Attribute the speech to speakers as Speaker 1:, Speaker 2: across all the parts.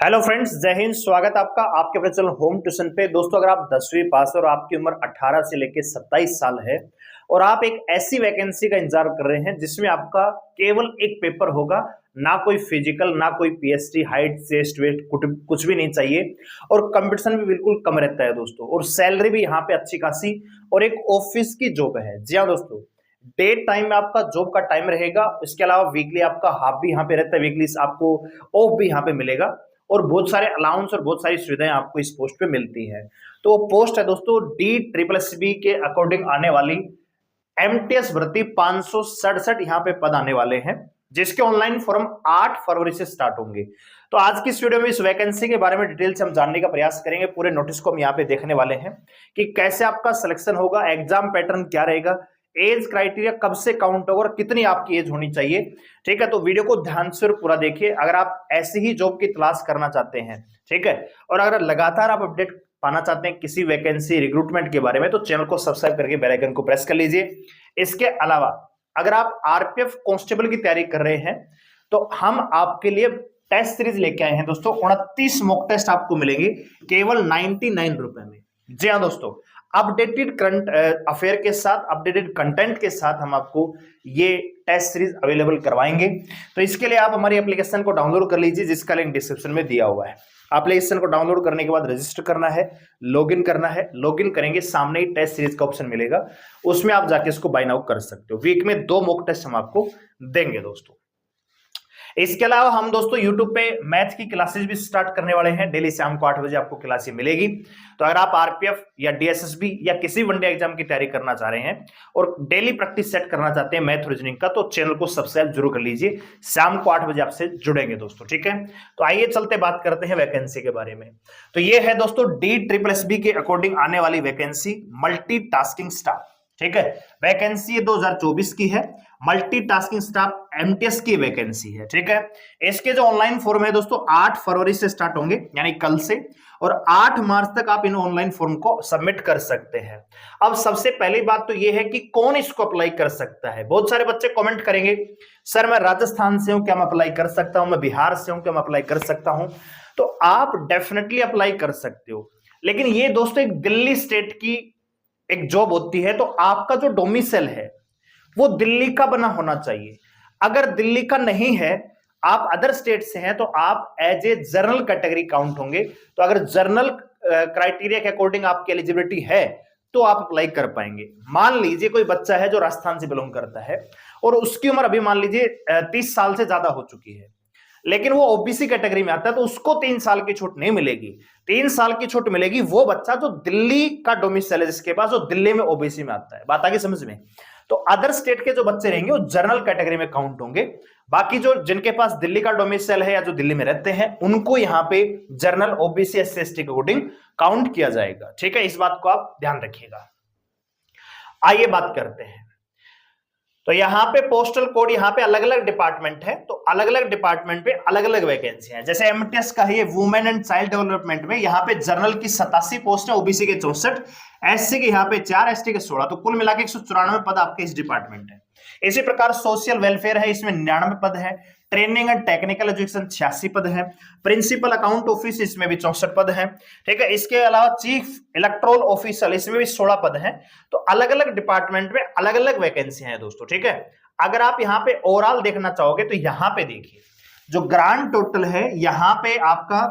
Speaker 1: Hello friends, जय हिंद। स्वागत आपका आपके अपने चैनल होम ट्यूशन पे। दोस्तों, अगर आप 10वीं पास और आपकी उम्र 18 से लेकर 27 साल है और आप एक ऐसी वैकेंसी का इंतजार कर रहे हैं जिसमें आपका केवल एक पेपर होगा, ना कोई फिजिकल, ना कोई पीएसटी, हाइट, चेस्ट, वेट, कुछ भी नहीं चाहिए और कंपटीशन भी बिल्कुल कम रहता है दोस्तों, और सैलरी भी यहाँ पे अच्छी खासी और एक ऑफिस की जॉब है। जी हाँ दोस्तों, डे टाइम में आपका जॉब का टाइम रहेगा, इसके अलावा वीकली आपका हाफ भी यहाँ पे रहता है, वीकली आपको ऑफ भी यहाँ पे मिलेगा और बहुत सारे अलाउंस और बहुत सारी सुविधाएं आपको इस पोस्ट पे मिलती है। तो पोस्ट है दोस्तों DSSB के अकॉर्डिंग आने वाली एमटीएस भर्ती 567 यहाँ पे पद आने वाले हैं, जिसके ऑनलाइन फॉर्म 8 फरवरी से स्टार्ट होंगे। तो आज की इस वीडियो में इस वैकेंसी के बारे में डिटेल से हम जानने का प्रयास करेंगे। पूरे नोटिस को हम यहाँ पे देखने वाले हैं कि कैसे आपका सिलेक्शन होगा, एग्जाम पैटर्न क्या रहेगा, एज क्राइटेरिया कब से काउंट होगा और कितनी आपकी एज होनी चाहिए। ठीक है, तो वीडियो को ध्यान से पूरा देखिए अगर आप ऐसी ही जॉब की तलाश करना चाहते हैं। ठीक है, और अगर लगातार आप अपडेट पाना चाहते हैं किसी वैकेंसी रिक्रूटमेंट के बारे में तो चैनल को सब्सक्राइब करके बेल आइकन को प्रेस कर लीजिए। इसके अलावा अगर आप आरपीएफ कांस्टेबल की तैयारी कर रहे हैं तो हम आपके लिए टेस्ट सीरीज लेके आए हैं दोस्तों। 29 मॉक टेस्ट आपको मिलेंगे केवल 99 रुपए में। जी हाँ दोस्तों, अपडेटेड करंट अफेयर के साथ, अपडेटेड कंटेंट के साथ हम आपको ये टेस्ट सीरीज अवेलेबल करवाएंगे। तो इसके लिए आप हमारी एप्लीकेशन को डाउनलोड कर लीजिए, जिसका लिंक डिस्क्रिप्शन में दिया हुआ है। एप्लीकेशन को डाउनलोड करने के बाद रजिस्टर करना है, लॉगिन करना है। लॉगिन करेंगे, सामने ही टेस्ट सीरीज का ऑप्शन मिलेगा, उसमें आप जाके इसको बाय नाउ कर सकते हो। वीक में 2 मॉक टेस्ट हम आपको देंगे दोस्तों। इसके अलावा हम दोस्तों YouTube पे मैथ की क्लासेस भी स्टार्ट करने वाले हैं। डेली शाम को 8 बजे आपको क्लासेस मिलेगी। तो अगर आप आरपीएफ या DSSB या किसी वनडे एग्जाम की तैयारी करना चाह रहे हैं और डेली प्रैक्टिस सेट करना चाहते हैं मैथ रीजनिंग का, तो चैनल को सब्सक्राइब जरूर कर लीजिए। शाम को 8 बजे आपसे जुड़ेंगे दोस्तों। ठीक है, तो आइए चलते बात करते हैं वैकेंसी के बारे में। तो ये है दोस्तों DSSB के अकॉर्डिंग आने वाली वैकेंसी, मल्टीटास्किंग स्टाफ। ठीक है, वैकेंसी 2024 की है, मल्टीटास्किंग स्टाफ एमटीएस की वैकेंसी है। ठीक है, इसके जो ऑनलाइन फॉर्म है दोस्तों 8 फरवरी से स्टार्ट होंगे, यानी कल से, और 8 मार्च तक आप इन ऑनलाइन फॉर्म को सबमिट कर सकते हैं। अब सबसे पहली बात तो यह है कि कौन इसको अप्लाई कर सकता है। बहुत सारे बच्चे कमेंट करेंगे, सर मैं राजस्थान से हूं, क्या मैं अप्लाई कर सकता हूं? मैं बिहार से हूं, क्या मैं अप्लाई कर सकता हूं? तो आप डेफिनेटली अप्लाई कर सकते हो, लेकिन ये दोस्तों एक दिल्ली स्टेट की एक जॉब होती है, तो आपका जो डोमिसाइल है वो दिल्ली का बना होना चाहिए। अगर दिल्ली का नहीं है, आप अदर स्टेट से हैं, तो आप as a general category count होंगे। तो अगर जनरल क्राइटेरिया के अकॉर्डिंग आपकी एलिजिबिलिटी है तो आप अप्लाई कर पाएंगे। मान लीजिए कोई बच्चा है जो राजस्थान से बिलोंग करता है और उसकी उम्र अभी मान लीजिए 30 साल से ज्यादा हो चुकी है, लेकिन वो ओबीसी कैटेगरी में आता है, तो उसको 3 साल की छूट नहीं मिलेगी। 3 साल की छूट मिलेगी वो बच्चा जो दिल्ली का डोमिसाइल है, जिसके पास, जो दिल्ली में ओबीसी में आता है। बात आगे समझ में? तो अदर स्टेट के जो बच्चे रहेंगे वो जनरल कैटेगरी में काउंट होंगे। बाकी जो जिनके पास दिल्ली का डोमिसाइल है या जो दिल्ली में रहते हैं, उनको यहाँ पे जनरल, ओबीसी, एससी, एसटी के अकॉर्डिंग काउंट किया जाएगा। ठीक है, इस बात को आप ध्यान रखिएगा। आइए बात करते हैं। तो यहाँ पे पोस्टल कोड, यहाँ पे अलग अलग डिपार्टमेंट है, तो अलग अलग डिपार्टमेंट पे अलग अलग वैकेंसी है। जैसे एमटीएस का है ये वुमेन एंड चाइल्ड डेवलपमेंट में, यहाँ पे जनरल की 87 पोस्ट है, ओबीसी के 64, एससी के यहाँ पे 4, एसटी के 16, तो कुल मिलाकर 194 पद आपके इस डिपार्टमेंट है। इसी प्रकार सोशल वेलफेयर है, इसमें 99 पद है। ट्रेनिंग एंड टेक्निकल एजुकेशन 86 पद है। प्रिंसिपल अकाउंट ऑफिस, इसमें भी 64 पद है। ठीक है, इसके अलावा चीफ इलेक्टोरल ऑफिसर, इसमें भी 16 पद है। तो अलग अलग डिपार्टमेंट में अलग अलग वैकेंसी है दोस्तों। ठीक है, अगर आप यहाँ पे ओवरऑल देखना चाहोगे तो यहाँ पे देखिए जो ग्रांड टोटल है, यहाँ पे आपका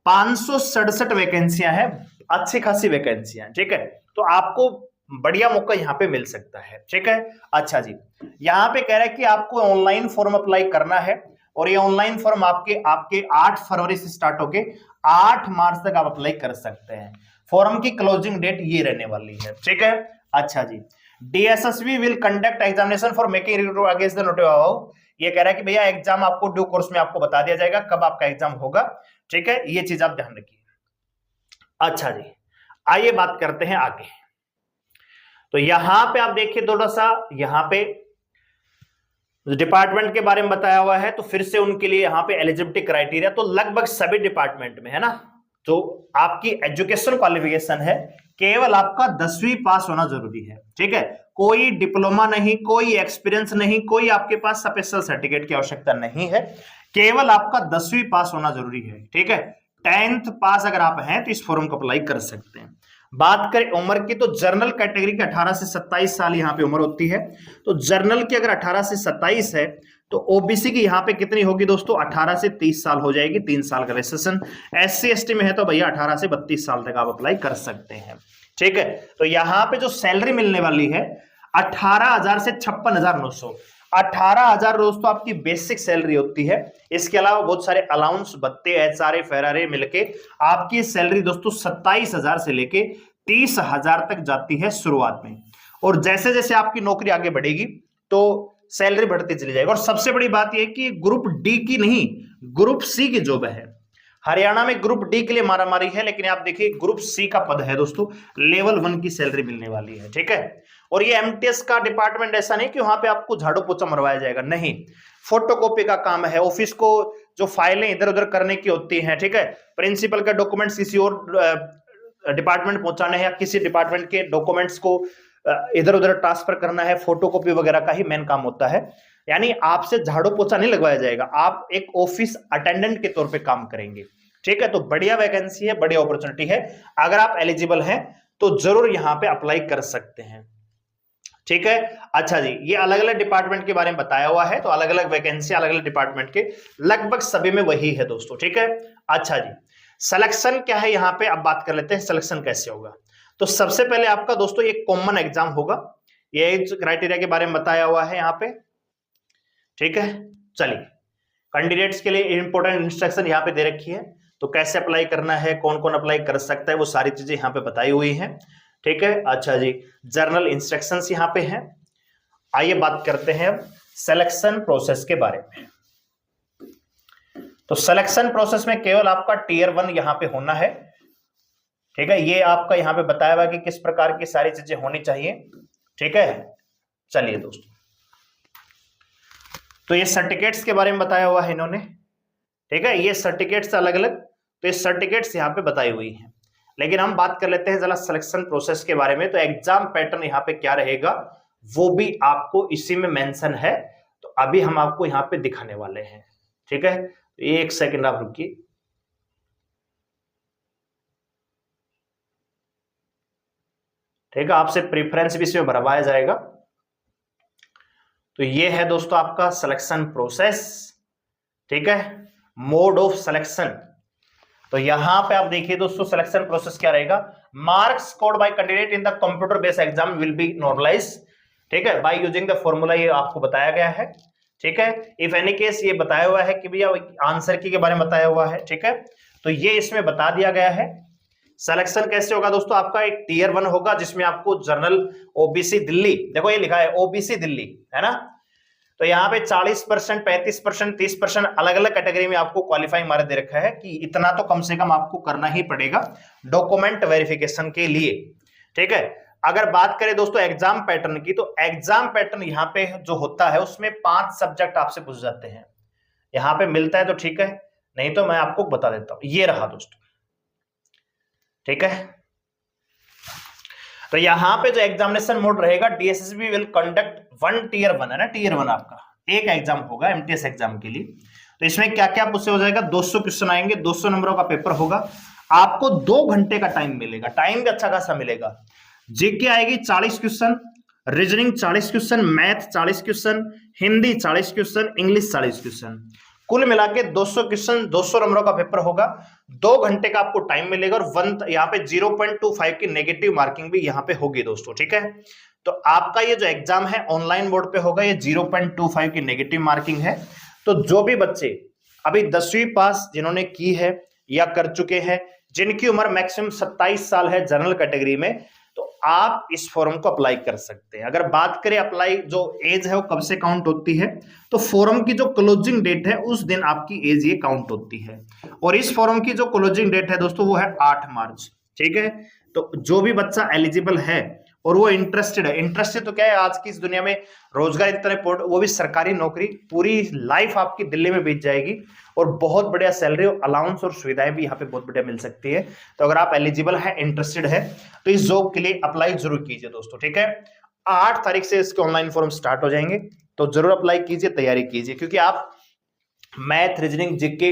Speaker 1: 567 वैकेंसियां हैं, अच्छी खासी वैकेंसियां। ठीक है, तो आपको बढ़िया मौका यहाँ पे मिल सकता है। ठीक है, अच्छा जी, यहाँ पे कह रहा है कि आपको ऑनलाइन फॉर्म अप्लाई करना है और ये ऑनलाइन फॉर्म आपके 8 फरवरी से स्टार्ट होके 8 मार्च तक आप अप्लाई कर सकते हैं। फॉर्म की क्लोजिंग डेट ये रहने वाली है। ठीक है, अच्छा जी, DSSB will conduct examination for making recruit against the notice about. ये कह रहा है कि भैया एग्जाम आपको ड्यू कोर्स में आपको बता दिया जाएगा कब आपका एग्जाम होगा। ठीक है, ये चीज आप ध्यान रखिए। अच्छा जी, आइए बात करते हैं आगे। तो यहां पे आप देखिए थोड़ा सा, यहां पे डिपार्टमेंट के बारे में बताया हुआ है, तो फिर से उनके लिए यहाँ पे एलिजिबिलिटी क्राइटेरिया तो लगभग सभी डिपार्टमेंट में है ना। तो आपकी एजुकेशन क्वालिफिकेशन है, केवल आपका 10वीं पास होना जरूरी है। ठीक है, कोई डिप्लोमा नहीं, कोई एक्सपीरियंस नहीं, कोई आपके पास स्पेशल सर्टिफिकेट की आवश्यकता नहीं है। केवल आपका 10वीं पास होना जरूरी है, ठीक है। 10th पास अगर आप हैं तो इस फॉर्म को अप्लाई कर सकते हैं। बात करें उम्र की तो जनरल कैटेगरी की 18 से 27 साल यहाँ पे उम्र होती है। तो जनरल की अगर 18 से 27 है तो ओबीसी की यहाँ पे कितनी होगी दोस्तों, 18 से 30 साल हो जाएगी, 3 साल का रेजिस्ट्रेशन। SC ST में है तो भैया 18 से 32 साल तक आप अप्लाई कर सकते हैं, ठीक है। तो यहाँ पे जो सैलरी मिलने वाली है 18,000 से 56,900। 18,000 दोस्तों आपकी बेसिक सैलरी होती है। इसके अलावा बहुत सारे अलाउंस, भत्ते, एचआरए, फेरारे मिलके आपकी सैलरी दोस्तों 27,000 से लेके 30,000 तक जाती है शुरुआत में। और जैसे जैसे आपकी नौकरी आगे बढ़ेगी तो सैलरी बढ़ती चली जाएगी। और सबसे बड़ी बात यह कि ग्रुप डी की नहीं, ग्रुप सी की जॉब है। हरियाणा में ग्रुप डी के लिए मारामारी है, लेकिन आप देखिए ग्रुप सी का पद है दोस्तों, लेवल 1 की सैलरी मिलने वाली है, ठीक है। और ये एमटीएस का डिपार्टमेंट ऐसा नहीं कि वहां पे आपको झाड़ू पोछा मरवाया जाएगा, नहीं, फोटोकॉपी का काम है, ऑफिस को जो फाइलें इधर उधर करने की होती हैं, ठीक है, प्रिंसिपल का डॉक्यूमेंट्स किसी और डिपार्टमेंट पहुंचाने हैं या किसी डिपार्टमेंट के डॉक्यूमेंट्स को इधर उधर ट्रांसफर करना है, फोटोकॉपी वगैरह का ही मेन काम होता है। यानी आपसे झाड़ू पोछा नहीं लगवाया जाएगा, आप एक ऑफिस अटेंडेंट के तौर पे काम करेंगे, ठीक है। तो बढ़िया वैकेंसी है, बढ़िया अपॉर्चुनिटी है, अगर आप एलिजिबल हैं तो जरूर यहां पे अप्लाई कर सकते हैं, ठीक है। अच्छा जी, ये अलग अलग डिपार्टमेंट के बारे में बताया हुआ है, तो अलग अलग वैकेंसी अलग अलग डिपार्टमेंट के लगभग सभी में वही है दोस्तों, ठीक है। अच्छा जी, सिलेक्शन क्या है यहां पे, अब बात कर लेते हैं सिलेक्शन कैसे होगा। तो सबसे पहले आपका दोस्तों एक कॉमन एग्जाम होगा, ये एज क्राइटेरिया के बारे में बताया हुआ है यहाँ पे, ठीक है। चलिए, कैंडिडेट्स के लिए इंपॉर्टेंट इंस्ट्रक्शन यहाँ पे दे रखी है, तो कैसे अप्लाई करना है, कौन कौन अप्लाई कर सकता है, वो सारी चीजें यहाँ पे बताई हुई हैं, ठीक है। अच्छा जी, जर्नल इंस्ट्रक्शंस यहाँ पे हैं। आइए बात करते हैं सिलेक्शन प्रोसेस के बारे में। तो सिलेक्शन प्रोसेस में केवल आपका टीयर 1 यहाँ पे होना है, ठीक है। ये आपका यहाँ पे बताया हुआ कि किस प्रकार की सारी चीजें होनी चाहिए, ठीक है। चलिए दोस्तों, तो ये सर्टिफिकेट्स के बारे में बताया हुआ है इन्होंने, ठीक है। ये सर्टिफिकेट्स अलग अलग, तो ये सर्टिफिकेट्स यहाँ पे बताई हुई हैं, लेकिन हम बात कर लेते हैं जरा सिलेक्शन प्रोसेस के बारे में। तो एग्जाम पैटर्न यहाँ पे क्या रहेगा वो भी आपको इसी में मेंशन है, तो अभी हम आपको यहाँ पे दिखाने वाले हैं, ठीक है। तो एक सेकंड आप रुकिए, ठीक है, आपसे प्रेफरेंस भी इसमें भरवाया जाएगा। तो ये है दोस्तों आपका सिलेक्शन प्रोसेस, ठीक है, मोड ऑफ सिलेक्शन। तो यहां पे आप देखिए दोस्तों सिलेक्शन प्रोसेस क्या रहेगा, marks scored by candidate in the computer based exam will be normalize, ठीक है, बाय यूजिंग द फॉर्मूला, ये आपको बताया गया है, ठीक है। इफ एनी केस ये बताया हुआ है कि भैया आंसर की के बारे में बताया हुआ है, ठीक है, तो ये इसमें बता दिया गया है। सिलेक्शन कैसे होगा दोस्तों, आपका एक टीयर 1 होगा जिसमें आपको जनरल, ओबीसी दिल्ली, देखो ये लिखा है ओबीसी दिल्ली, है ना, तो यहाँ पे 40%, 35%, 30% अलग अलग कैटेगरी में आपको क्वालिफाइंग मार्क्स दे रखा है कि इतना तो कम से कम आपको करना ही पड़ेगा डॉक्यूमेंट वेरिफिकेशन के लिए, ठीक है। अगर बात करें दोस्तों एग्जाम पैटर्न की, तो एग्जाम पैटर्न यहाँ पे जो होता है उसमें 5 सब्जेक्ट आपसे पूछ जाते हैं, यहाँ पे मिलता है तो ठीक है, नहीं तो मैं आपको बता देता हूं, ये रहा दोस्तों, ठीक है। तो यहां पे जो एग्जामिनेशन मोड रहेगा, डीएसएसबी विल कंडक्ट 1 टीयर 1, है ना, टीयर 1 आपका एक एग्जाम होगा एमटीएस एग्जाम के लिए। तो इसमें क्या क्या मुझसे हो जाएगा, 200 क्वेश्चन आएंगे, 200 नंबरों का पेपर होगा, आपको 2 घंटे का टाइम मिलेगा, टाइम भी अच्छा खासा मिलेगा। जीके आएगी 40 question, reasoning 40 question, math 40 question, Hindi 40 question, English 40 question, कुल मिला के 200 क्वेश्चन, 200 नंबरों का पेपर होगा, 2 घंटे का आपको टाइम मिलेगा, और यहाँ पे 0.25 की नेगेटिव मार्किंग भी यहाँ पे होगी दोस्तों, ठीक है। तो आपका ये जो एग्जाम है ऑनलाइन बोर्ड पे होगा, ये 0.25 की नेगेटिव मार्किंग है। तो जो भी बच्चे अभी 10वीं पास जिन्होंने की है या कर चुके हैं, जिनकी उम्र मैक्सिमम 27 साल है जनरल कैटेगरी में, तो आप इस फॉर्म को अप्लाई कर सकते हैं। अगर बात करें अप्लाई जो एज है वो कब से काउंट होती है, तो फॉर्म की जो क्लोजिंग डेट है उस दिन आपकी एज ये काउंट होती है, और इस फॉर्म की जो क्लोजिंग डेट है दोस्तों वो है 8 मार्च, ठीक है। तो जो भी बच्चा एलिजिबल है और वो इंटरेस्टेड है, इंटरेस्टेड तो क्या है, आज की इस दुनिया में रोजगार इतना इंपॉर्टेंट, वो भी सरकारी नौकरी, पूरी लाइफ आपकी दिल्ली में बीत जाएगी, और बहुत बढ़िया सैलरी और अलाउंस और सुविधाएं भी यहाँ पे बहुत बढ़िया मिल सकती है। तो अगर आप एलिजिबल है, इंटरेस्टेड है, तो इस जॉब के लिए अप्लाई जरूर कीजिए दोस्तों, ठीक है। 8 तारीख से इसके ऑनलाइन फॉर्म स्टार्ट हो जाएंगे, तो जरूर अप्लाई कीजिए, तैयारी कीजिए, क्योंकि आप मैथ, रीजनिंग, जीके,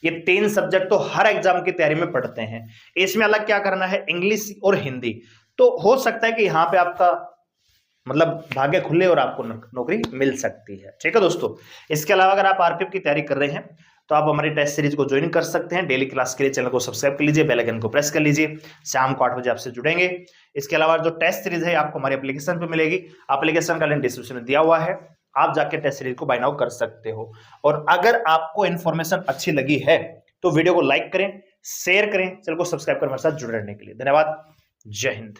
Speaker 1: ये 3 सब्जेक्ट तो हर एग्जाम की तैयारी में पढ़ते हैं। इसमें अलग क्या करना है, इंग्लिश और हिंदी। तो हो सकता है कि यहां पे आपका मतलब भाग्य खुले और आपको नौकरी मिल सकती है। ठीक है दोस्तों, इसके अलावा अगर आप आरपीएफ की तैयारी कर रहे हैं तो आप हमारी टेस्ट सीरीज को ज्वाइन कर सकते हैं। डेली क्लास के लिए चैनल को सब्सक्राइब कर लीजिए, बेल आइकन को प्रेस कर लीजिए। शाम को 8 बजे आपसे जुड़ेंगे। इसके अलावा जो टेस्ट सीरीज है आपको हमारे एप्लीकेशन पे मिलेगी। एप्लीकेशन का लिंक डिस्क्रिप्शन में दिया हुआ है, आप जाके टेस्ट सीरीज को बाय नाउ कर सकते हो। और अगर आपको इन्फॉर्मेशन अच्छी लगी है तो वीडियो को लाइक करें, शेयर करें, चैनल को सब्सक्राइब कर हमारे साथ जुड़े रहने के लिए धन्यवाद। जय हिंद।